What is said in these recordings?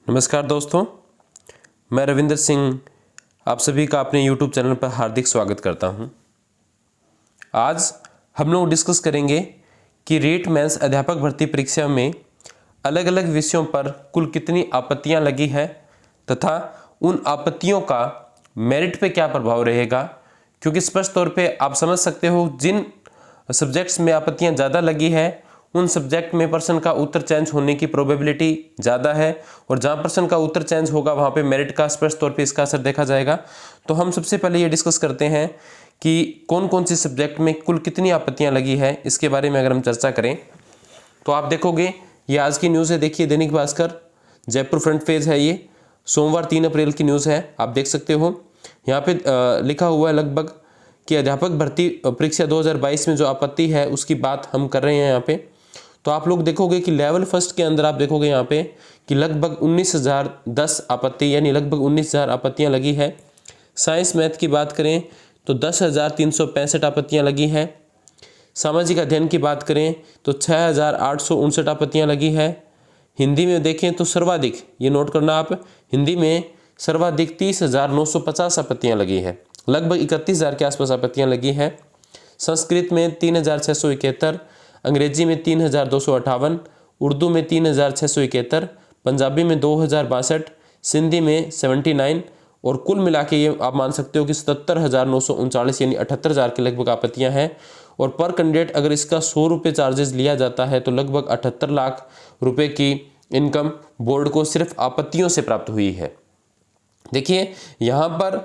नमस्कार दोस्तों, मैं रविंद्र सिंह आप सभी का अपने YouTube चैनल पर हार्दिक स्वागत करता हूं। आज हम लोग डिस्कस करेंगे कि रीट मेंस अध्यापक भर्ती परीक्षा में अलग अलग विषयों पर कुल कितनी आपत्तियां लगी है तथा उन आपत्तियों का मेरिट पे क्या प्रभाव रहेगा। क्योंकि स्पष्ट तौर पे आप समझ सकते हो जिन सब्जेक्ट्स में आपत्तियां ज़्यादा लगी है उन सब्जेक्ट में प्रश्न का उत्तर चेंज होने की प्रोबेबिलिटी ज़्यादा है और जहाँ प्रश्न का उत्तर चेंज होगा वहाँ पे मेरिट का स्पष्ट तौर पे इसका असर देखा जाएगा। तो हम सबसे पहले ये डिस्कस करते हैं कि कौन कौन सी सब्जेक्ट में कुल कितनी आपत्तियाँ लगी है। इसके बारे में अगर हम चर्चा करें तो आप देखोगे ये आज की न्यूज़ है। देखिए दैनिक भास्कर जयपुर फ्रंट पेज है, ये सोमवार 3 अप्रैल की न्यूज़ है, आप देख सकते हो। यहाँ पे लिखा हुआ है लगभग कि अध्यापक भर्ती परीक्षा 2022 में जो आपत्ति है उसकी बात हम कर रहे हैं यहाँ पे। तो आप लोग देखोगे कि लेवल फर्स्ट के अंदर आप देखोगे यहाँ पे कि लगभग 19,010 आपत्ति यानी लगभग 19,000 आपत्तियाँ लगी है। साइंस मैथ की बात करें तो 10,365 आपत्तियाँ लगी है। सामाजिक अध्ययन की बात करें तो 6,859 आपत्तियाँ लगी है। हिंदी में देखें तो सर्वाधिक, ये नोट करना आप, हिंदी में सर्वाधिक 30,950 आपत्तियाँ लगी है, लगभग 31,000 के आसपास आपत्तियाँ लगी है। संस्कृत में 3,671, अंग्रेजी में 3,258, उर्दू में 3,671, पंजाबी में 2,062, सिंधी में 79 और कुल मिला के ये आप मान सकते हो कि 77,939 यानी 78,000 के लगभग आपत्तियां हैं। और पर कैंडिडेट अगर इसका 100 रुपये चार्जेस लिया जाता है तो लगभग 78 लाख रुपए की इनकम बोर्ड को सिर्फ आपत्तियों से प्राप्त हुई है। देखिए यहाँ पर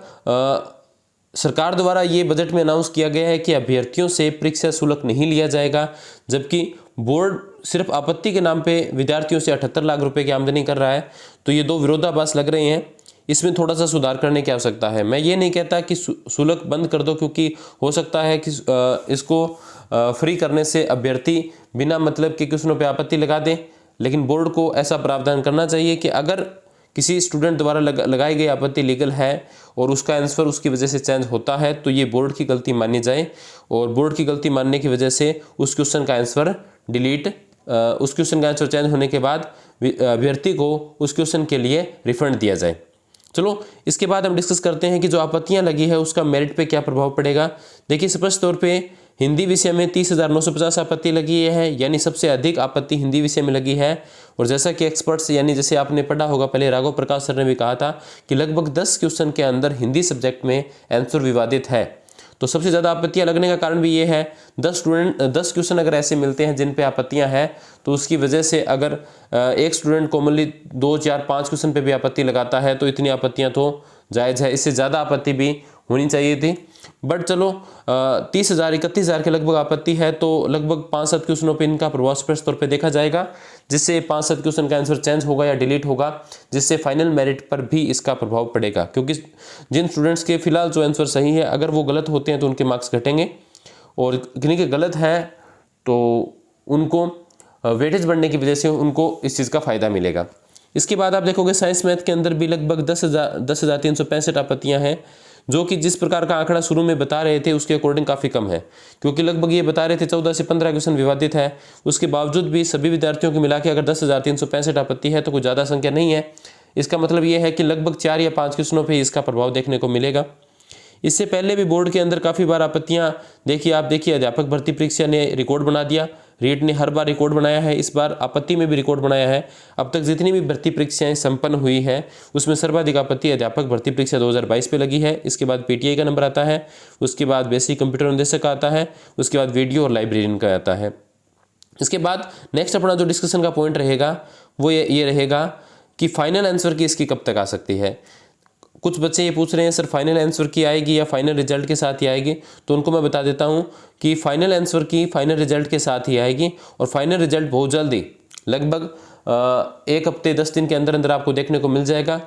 सरकार द्वारा ये बजट में अनाउंस किया गया है कि अभ्यर्थियों से परीक्षा शुल्क नहीं लिया जाएगा, जबकि बोर्ड सिर्फ आपत्ति के नाम पे विद्यार्थियों से 78 लाख रुपए की आमदनी कर रहा है। तो ये दो विरोधाभास लग रहे हैं, इसमें थोड़ा सा सुधार करने की आवश्यकता है। मैं ये नहीं कहता कि शुल्क बंद कर दो, क्योंकि हो सकता है कि इसको फ्री करने से अभ्यर्थी बिना मतलब के क्वेश्चनों पर आपत्ति लगा दें, लेकिन बोर्ड को ऐसा प्रावधान करना चाहिए कि अगर किसी स्टूडेंट द्वारा लगाई गई आपत्ति लीगल है और उसका आंसर उसकी वजह से चेंज होता है तो ये बोर्ड की गलती मानी जाए और बोर्ड की गलती मानने की वजह से उस क्वेश्चन का आंसर उस क्वेश्चन का आंसर चेंज होने के बाद अभ्यर्थी को उस क्वेश्चन के लिए रिफंड दिया जाए। चलो इसके बाद हम डिस्कस करते हैं कि जो आपत्तियां लगी है उसका मेरिट पे क्या प्रभाव पड़ेगा। देखिए स्पष्ट तौर पे हिंदी विषय में 30,950 आपत्ति लगी है, यानी सबसे अधिक आपत्ति हिंदी विषय में लगी है। और जैसा कि एक्सपर्ट्स यानी जैसे आपने पढ़ा होगा पहले, राघव प्रकाश सर ने भी कहा था कि लगभग 10 क्वेश्चन के अंदर हिंदी सब्जेक्ट में आंसर विवादित है। तो सबसे ज़्यादा आपत्तियां लगने का कारण भी ये है, 10 क्वेश्चन अगर ऐसे मिलते हैं जिन पे आपत्तियां हैं तो उसकी वजह से अगर एक स्टूडेंट कॉमनली 2, 4, 5 क्वेश्चन पे भी आपत्ति लगाता है तो इतनी आपत्तियां तो जायज़ है, इससे ज़्यादा आपत्ति भी होनी चाहिए थी। बट चलो 30,000 31,000 के लगभग आपत्ति है तो लगभग 5-7 क्वेश्चनों पे इनका प्रभाव स्पष्ट तौर पे देखा जाएगा, जिससे 5-7 क्वेश्चन का आंसर चेंज होगा या डिलीट होगा, जिससे फाइनल मेरिट पर भी इसका प्रभाव पड़ेगा। क्योंकि जिन स्टूडेंट्स के फिलहाल जो आंसर सही है अगर वो गलत होते हैं तो उनके मार्क्स घटेंगे और किन्हीं के गलत है तो उनको वेटेज बढ़ने की वजह से उनको इस चीज़ का फ़ायदा मिलेगा। इसके बाद आप देखोगे साइंस मैथ के अंदर भी लगभग 10,365 आपत्तियाँ हैं, जो कि जिस प्रकार का आंकड़ा शुरू में बता रहे थे उसके अकॉर्डिंग काफ़ी कम है। क्योंकि लगभग ये बता रहे थे 14 से 15 क्वेश्चन विवादित है, उसके बावजूद भी सभी विद्यार्थियों को मिला के अगर 10,365 आपत्ति है तो कोई ज़्यादा संख्या नहीं है। इसका मतलब ये है कि लगभग 4 या 5 क्वेश्चनों पर इसका प्रभाव देखने को मिलेगा। इससे पहले भी बोर्ड के अंदर काफ़ी बार आपत्तियां देखिए, आप देखिए अध्यापक भर्ती परीक्षा ने रिकॉर्ड बना दिया, रीट ने हर बार रिकॉर्ड बनाया है, इस बार आपत्ति में भी रिकॉर्ड बनाया है। अब तक जितनी भी भर्ती परीक्षाएं संपन्न हुई है उसमें सर्वाधिक आपत्ति अध्यापक भर्ती परीक्षा 2022 पे लगी है। इसके बाद पीटीआई का नंबर आता है, उसके बाद बेसिक कंप्यूटर अनुदेशक का आता है, उसके बाद वीडियो और लाइब्रेरियन का आता है। इसके बाद नेक्स्ट अपना जो डिस्कशन का पॉइंट रहेगा वो ये रहेगा कि फाइनल आंसर की इसकी कब तक आ सकती है। कुछ बच्चे ये पूछ रहे हैं सर फाइनल आंसर की आएगी या फाइनल रिजल्ट के साथ ही आएगी, तो उनको मैं बता देता हूँ कि फाइनल आंसर की फाइनल रिजल्ट के साथ ही आएगी और फाइनल रिजल्ट बहुत जल्दी लगभग 1 हफ्ते 10 दिन के अंदर अंदर आपको देखने को मिल जाएगा।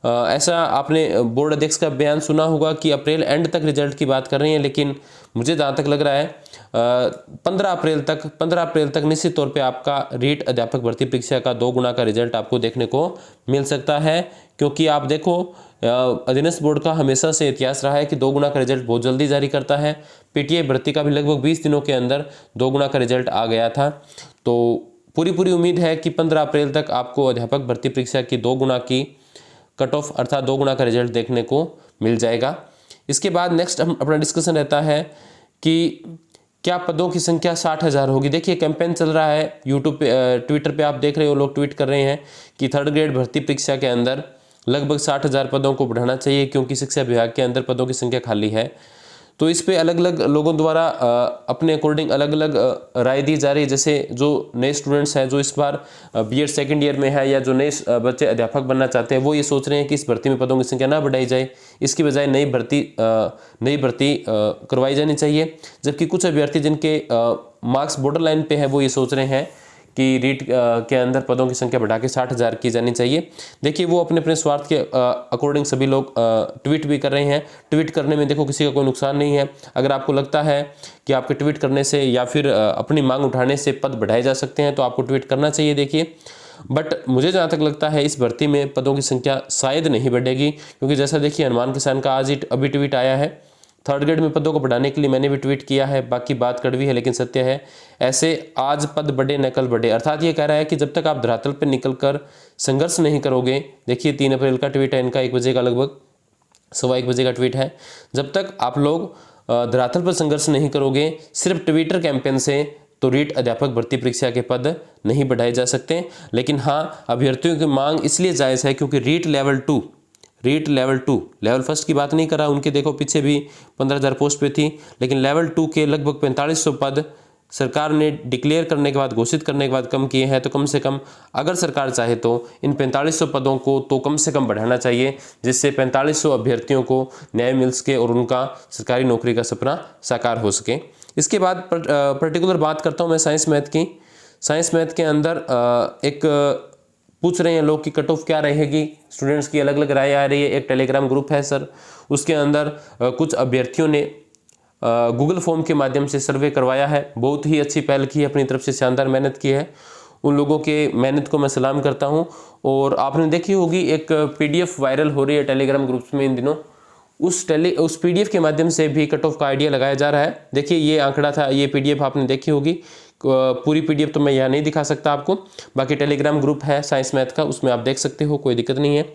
ऐसा आपने बोर्ड अध्यक्ष का बयान सुना होगा कि अप्रैल एंड तक रिजल्ट की बात कर रही हैं, लेकिन मुझे जहाँ तक लग रहा है 15 अप्रैल तक निश्चित तौर पे आपका रीट अध्यापक भर्ती परीक्षा का 2 गुना का रिजल्ट आपको देखने को मिल सकता है। क्योंकि आप देखो अधीनस्थ बोर्ड का हमेशा से इतिहास रहा है कि 2 गुना का रिजल्ट बहुत जल्दी जारी करता है। पीटीआई भर्ती का भी लगभग 20 दिनों के अंदर 2 गुना का रिजल्ट आ गया था। तो पूरी उम्मीद है कि 15 अप्रैल तक आपको अध्यापक भर्ती परीक्षा की 2 गुना की कट ऑफ अर्थात 2 गुना का रिजल्ट देखने को मिल जाएगा। इसके बाद नेक्स्ट हम अपना डिस्कशन रहता है कि क्या पदों की संख्या 60,000 होगी। देखिए कैंपेन चल रहा है यूट्यूब पे, ट्विटर पे आप देख रहे हो, लोग ट्वीट कर रहे हैं कि 3rd ग्रेड भर्ती परीक्षा के अंदर लगभग 60,000 पदों को बढ़ाना चाहिए क्योंकि शिक्षा विभाग के अंदर पदों की संख्या खाली है। तो इस पे अलग अलग लोगों द्वारा अपने अकॉर्डिंग अलग अलग राय दी जा रही है। जैसे जो नए स्टूडेंट्स हैं जो इस बार बीएड सेकंड ईयर में है या जो नए बच्चे अध्यापक बनना चाहते हैं, वो ये सोच रहे हैं कि इस भर्ती में पदों की संख्या ना बढ़ाई जाए, इसकी बजाय नई भर्ती करवाई जानी चाहिए। जबकि कुछ अभ्यर्थी जिनके मार्क्स बॉर्डर लाइन पे है वो ये सोच रहे हैं कि रीट के अंदर पदों की संख्या बढ़ा के 60,000 की जानी चाहिए। देखिए वो अपने अपने स्वार्थ के अकॉर्डिंग सभी लोग ट्वीट भी कर रहे हैं। ट्वीट करने में देखो किसी का कोई नुकसान नहीं है। अगर आपको लगता है कि आपके ट्वीट करने से या फिर अपनी मांग उठाने से पद बढ़ाए जा सकते हैं तो आपको ट्वीट करना चाहिए। देखिए बट मुझे जहाँ तक लगता है इस भर्ती में पदों की संख्या शायद नहीं बढ़ेगी, क्योंकि जैसा देखिए हनुमान किसान का आज ही अभी ट्वीट आया है, 3rd ग्रेड में पदों को बढ़ाने के लिए मैंने भी ट्वीट किया है। बाकी बात कड़वी है लेकिन सत्य है, ऐसे आज पद बढ़े न कल बढ़े। अर्थात ये कह रहा है कि जब तक आप धरातल पर निकलकर संघर्ष नहीं करोगे, देखिए 3 अप्रैल का ट्वीट है इनका, 1 बजे का, लगभग 1:15 बजे का ट्वीट है, जब तक आप लोग धरातल पर संघर्ष नहीं करोगे सिर्फ ट्विटर कैंपेन से, तो रीट अध्यापक भर्ती परीक्षा के पद नहीं बढ़ाए जा सकते। लेकिन हाँ, अभ्यर्थियों की मांग इसलिए जायज़ है क्योंकि रीट लेवल 2, लेवल फर्स्ट की बात नहीं करा, उनके देखो पीछे भी 15,000 पोस्ट पे थी, लेकिन लेवल 2 के लगभग 4500 पद सरकार ने डिक्लेयर करने के बाद, घोषित करने के बाद कम किए हैं। तो कम से कम अगर सरकार चाहे तो इन 4500 पदों को तो कम से कम बढ़ाना चाहिए, जिससे 4500 अभ्यर्थियों को न्याय मिल सके और उनका सरकारी नौकरी का सपना साकार हो सके। इसके बाद पर्टिकुलर बात करता हूँ मैं साइंस मैथ की। साइंस मैथ के अंदर एक पूछ रहे हैं लोग कि कट ऑफ क्या रहेगी, स्टूडेंट्स की अलग अलग राय आ रही है। एक टेलीग्राम ग्रुप है सर, उसके अंदर कुछ अभ्यर्थियों ने गूगल फॉर्म के माध्यम से सर्वे करवाया है। बहुत ही अच्छी पहल की है, अपनी तरफ से शानदार मेहनत की है। उन लोगों के मेहनत को मैं सलाम करता हूं। और आपने देखी होगी एक पीडीएफ वायरल हो रही है टेलीग्राम ग्रुप्स में इन दिनों, उस पीडीएफ के माध्यम से भी कट ऑफ का आइडिया लगाया जा रहा है। देखिए ये आंकड़ा था, ये पीडीएफ आपने देखी होगी। पूरी पीडीएफ तो मैं यहाँ नहीं दिखा सकता आपको, बाकी टेलीग्राम ग्रुप है साइंस मैथ का, उसमें आप देख सकते हो, कोई दिक्कत नहीं है।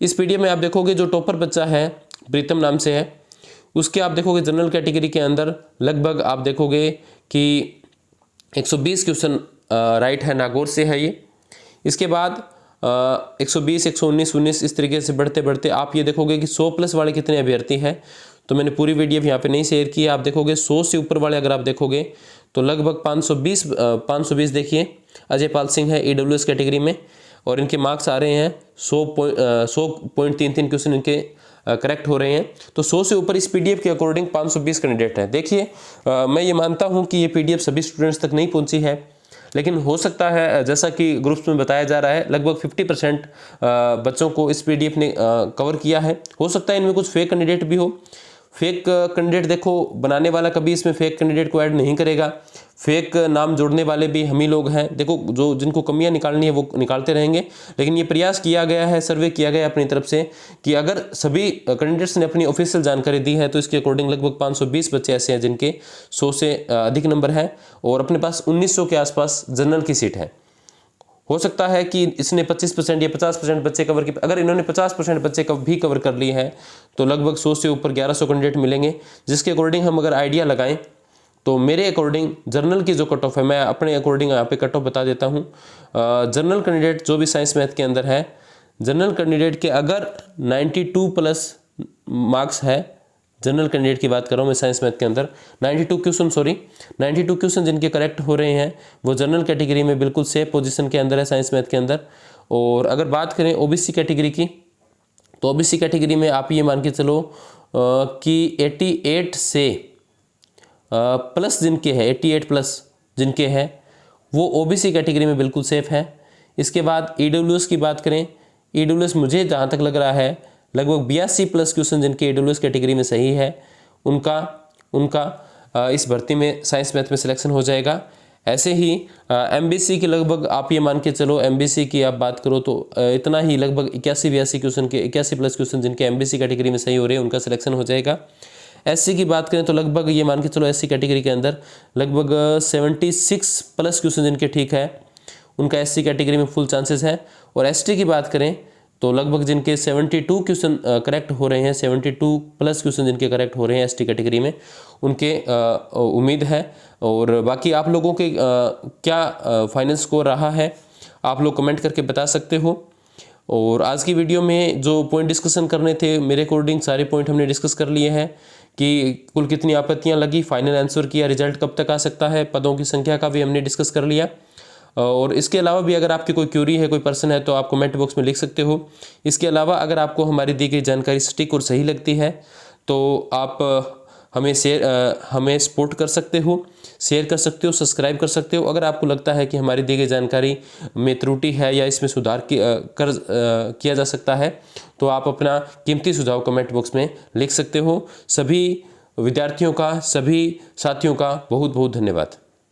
इस पीडीएफ में आप देखोगे जो टॉपर बच्चा है, प्रीतम नाम से है, उसके आप देखोगे जनरल कैटेगरी के अंदर लगभग आप देखोगे कि 120 क्वेश्चन राइट है, नागौर से है ये। इसके बाद 120, 119, 19 इस तरीके से बढ़ते बढ़ते आप ये देखोगे कि 100+ वाले कितने अभ्यर्थी हैं। तो मैंने पूरी वीडियो यहाँ पे नहीं शेयर की है, आप देखोगे 100 से ऊपर वाले अगर आप देखोगे तो लगभग 520 देखिए अजय पाल सिंह है EWS कैटेगरी में, और इनके मार्क्स आ रहे हैं 100.33 क्वेश्चन इनके करेक्ट हो रहे हैं। तो 100 से ऊपर इस पीडीएफ के अकॉर्डिंग 520 कैंडिडेट हैं। देखिए मैं ये मानता हूँ कि ये पीडीएफ सभी स्टूडेंट्स तक नहीं पहुँची है, लेकिन हो सकता है जैसा कि ग्रुप्स में बताया जा रहा है लगभग 50% बच्चों को इस पीडीएफ ने कवर किया है। हो सकता है इनमें कुछ फेक कैंडिडेट भी हो। फेक कैंडिडेट देखो, बनाने वाला कभी इसमें फेक कैंडिडेट को ऐड नहीं करेगा। फेक नाम जोड़ने वाले भी हम ही लोग हैं। देखो जो जिनको कमियां निकालनी है वो निकालते रहेंगे, लेकिन ये प्रयास किया गया है, सर्वे किया गया है अपनी तरफ से कि अगर सभी कैंडिडेट्स ने अपनी ऑफिशियल जानकारी दी है तो इसके अकॉर्डिंग लगभग 520 बच्चे ऐसे हैं जिनके 100 से अधिक नंबर है और अपने पास 1900 के आसपास जनरल की सीट है। हो सकता है कि इसने 25% या 50% बच्चे कवर किए। अगर इन्होंने 50% बच्चे भी कवर कर लिए हैं तो लगभग 100 से ऊपर 1100 कैंडिडेट मिलेंगे, जिसके अकॉर्डिंग हम अगर आइडिया लगाएं तो मेरे अकॉर्डिंग जनरल की जो कट ऑफ है, मैं अपने अकॉर्डिंग यहाँ पे कट ऑफ बता देता हूँ। जनरल कैंडिडेट जो भी साइंस मैथ के अंदर है, जनरल कैंडिडेट के अगर 92+ मार्क्स है, जनरल कैंडिडेट की बात कर रहा हूँ मैं साइंस मैथ के अंदर, 92 क्वेश्चन जिनके करेक्ट हो रहे हैं वो जनरल कैटेगरी में बिल्कुल सेफ पोजीशन के अंदर है साइंस मैथ के अंदर। और अगर बात करें ओबीसी कैटेगरी की, तो ओबीसी कैटेगरी में आप ये मान के चलो कि 88 से प्लस जिनके हैं, 88+ जिनके हैं वो ओबीसी कैटेगरी में बिल्कुल सेफ है। इसके बाद EWS की बात करें, EWS मुझे जहाँ तक लग रहा है लगभग 82+ क्वेश्चन जिनके EWS कैटेगरी में सही है उनका इस भर्ती में साइंस मैथ में सिलेक्शन हो जाएगा। ऐसे ही MBC की लगभग आप ये मान के चलो, MBC की आप बात करो तो इतना ही लगभग 81-82 क्वेश्चन के 81+ क्वेश्चन जिनके MBC कैटेगरी में सही हो रहे हैं उनका सिलेक्शन हो जाएगा। SC की बात करें तो लगभग ये मान के चलो SC कैटेगरी के अंदर लगभग 76+ क्वेश्चन जिनके ठीक है उनका एससी कैटेगरी में फुल चांसेस है। और एसटी की बात करें तो लगभग जिनके 72 क्वेश्चन करेक्ट हो रहे हैं, 72 प्लस क्वेश्चन जिनके करेक्ट हो रहे हैं एसटी कैटेगरी में, उनके उम्मीद है। और बाकी आप लोगों के क्या फाइनल स्कोर रहा है आप लोग कमेंट करके बता सकते हो। और आज की वीडियो में जो पॉइंट डिस्कशन करने थे मेरे अकॉर्डिंग सारे पॉइंट हमने डिस्कस कर लिए हैं कि कुल कितनी आपत्तियां लगी, फाइनल आंसर किया, रिजल्ट कब तक आ सकता है, पदों की संख्या का भी हमने डिस्कस कर लिया। और इसके अलावा भी अगर आपकी कोई क्यूरी है, कोई पर्सन है, तो आप कमेंट बॉक्स में लिख सकते हो। इसके अलावा अगर आपको हमारी दी गई जानकारी सटीक और सही लगती है तो आप हमें सपोर्ट कर सकते हो, शेयर कर सकते हो, सब्सक्राइब कर सकते हो। अगर आपको लगता है कि हमारी दी गई जानकारी में त्रुटि है या इसमें सुधार किया जा सकता है तो आप अपना कीमती सुझाव कमेंट बॉक्स में लिख सकते हो। सभी विद्यार्थियों का, सभी साथियों का बहुत बहुत धन्यवाद।